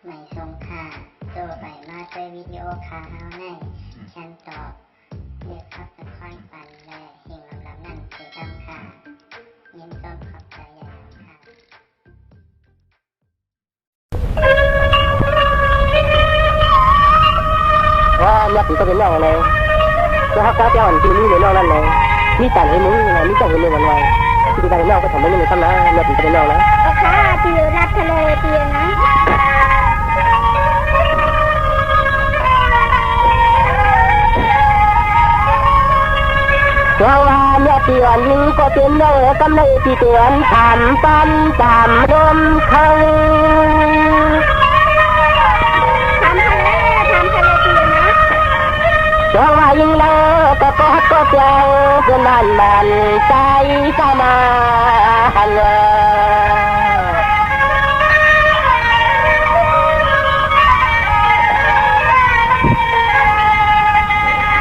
ไม่ทรงค่าตัวใบมาด้วยวิดีโอคาเฮาในฉันตอบเลือกขับตะค่อยปันและเฮงลำนั่นคือดำค่ะยินต้นขอบใจใหญ่ค่ะว่าเนี่ยถึงก็เป็นเรื่องอะไรก็ฮักษาเจ้าอันที่นี่ในเรื่องนั้นเลยนี่แต่ให้มึงนี่แต่ให้มึงวันไว้ที่การเรื่องก็ทำไม่ได้ซ้ำนะเนี่ยถึงก็เป็นเรื่องนะโอเคตีนัดทะเลตีนะเพราะว่าเนี่ยที่วันนี้ก็เป็นเรื่องกำไรที่เตือนทำปันจำลมเขาเพราะว่ายิ่งเราก็กอดก็เปล่าจนมันใจสมาหัน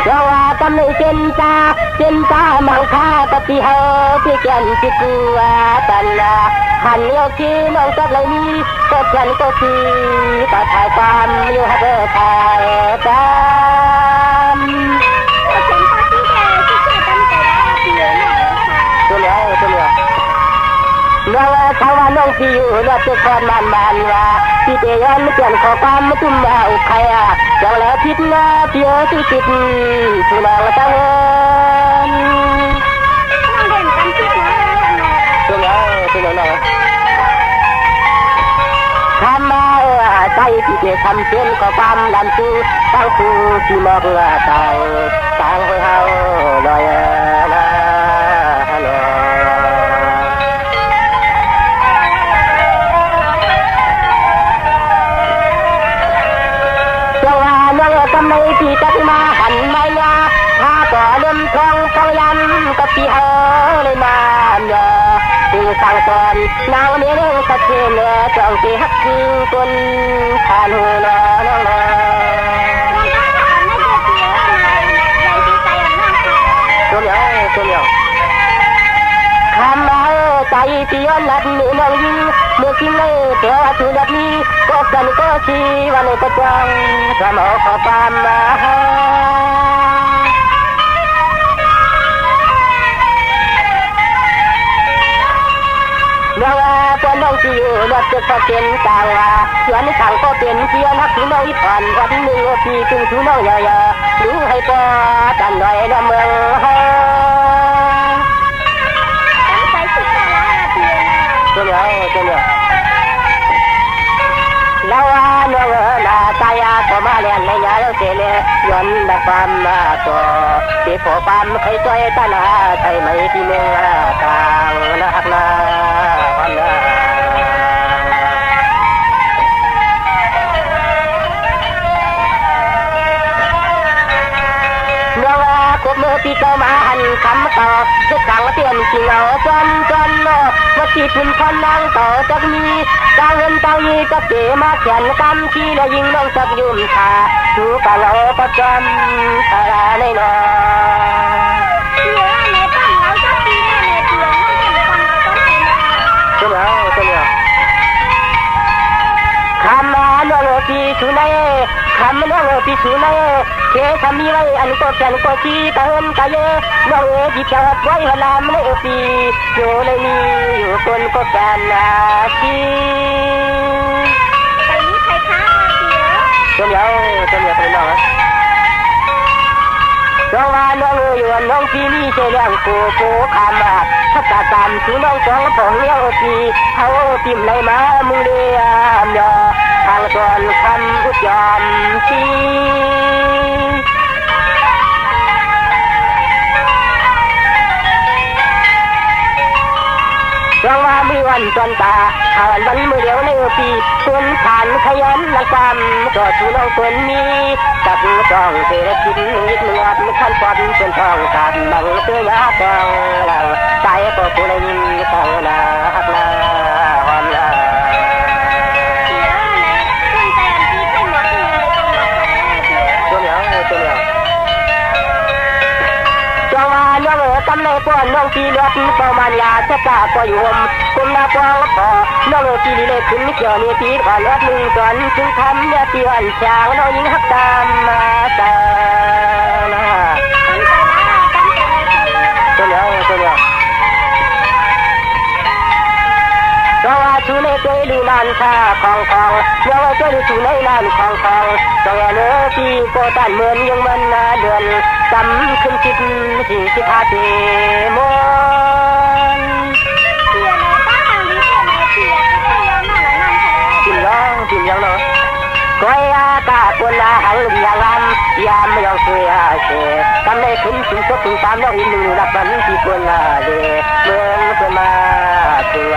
เพราะว่าตำหนิเจนตามังค่าปฏิเหตุที่แก่นที่กลัวตันละหันเลี้ยวขี้น้องจับเลยนี้ก็ฉันก็คือก็ถ่ายความอยู่ให้เธอถ่ายตามตัวเหลือเมื่อเขาว่าน้องที่อยู่เลือดจะคอนมันว่าที่เดียนไม่เปลี่ยนขอความไม่ตุ้มมาอุใครจังแล้วพิษนะเพียที่ติดสุนัขตั้งตัวเหลือทำมาใจที่เดียทำเช่นขอความดันซื้อตั้งคู่ที่มองต่างให้เฮาลอยนะฮัลโหลทำไมที่จะมาหันไม่ยาถ้าก่อเริ่มทองเขายันกับที่เฮาเลยมาเนาะถึงสั่งก่อนนางนี้เรื่องสักเช่นจองที่ฮักคือคนผ่านหัวน้องตัวเหนียวคำมาใจที่ย้อนหลังนี่น้องยิงเมื่อกี้เลยเดี๋ยวทุลับนี้ก็กันก็ชีวันนี้ก็จังสมองขอความมาเมื่อว่าตัวน้องที่อยู่รถจะก็เป็นกลางว่าส่วนข้างก็เป็นเพียงนักที่น้องผ่านวันหนึ่งที่ถึงทุน้องเยอะๆรู้ให้พอตันหน่อยนะเมืองตัวเหนียวแล้วว่าน้องนาตายาก็มาเรียนในยาแล้วเสียเลยย้อนดับความมาตัวที่พอความเคยช่วยตาหน้าใช่ไหมที่เมืองต่างนักนาวันนาเมื่อปีก็มาหันคำต่อจะสั่งเตือนที่เราจนว่าที่คุณคนนั่งต่อจากนี้กางเงินเตายีก็เปมาเขียนกำที่เรายิงน้องจับยุ่มขาดูกะเราประจำอะไรในนอตัวเหนียวคำมาน้องปีชุนัยคำน้องปีชุนัยเคทำมีไรอันก็แค่ก็ที่ตะเฮินตะเยน้องจิตจับไว้หลามเลยปีอยู่เลยมีอยู่คนก็แก่นาทีไปนี้ใครฆ่าตัวเหนียวเป็นน้องเพราะว่าน้องอยู่น้องที่นี่เชื่อโกคำมาถ้าตาตามคือน้องสองของเลี้ยวปีเขาติ่มในมามือเลี้ยมยอทางส่วนคำอุจยอมทีเพราะว่ามีวันจนตาวันมือเดียวในปีคนผ่านขยันละความก็ชูน้องคนนี้ตักจ้องเสียกินนิดเนื้อไม่ขั้นก่อนเป็นทองตามบังเสื้อยาแดงใจก็ผู้เลยยิ่งทองนาฮักนาหอมนาตัวเหนียวจังหวะน้องกำลังป้อนน้องที่เลือดประมาณยาจะกล้าก็อยู่กุมนาปองพอ น้องตีลีเล็กขึ้นเกี่ยวนี่ตีก่อนรถหนึ่งจนถึงทำเนี่ยตีอ่อนช้างน้องยิงหักตามมาตาตัวเดียวเพราะว่าชูในตัวดูนานค่าของเพราะว่าตัวดูชูในนานของตัวเนื้อที่โกตันเหมือนยังมันนาเดือนจำขึ้นคิดสิ่งที่พาเทมนกินยังเนาะก้อยอากาศบนหังยางามยามไม่ยอมเสียเสียทำให้ขึ้นถึงตามน้องอินหนึ่งรับมันที่คนละเดเมืองเสมาตัว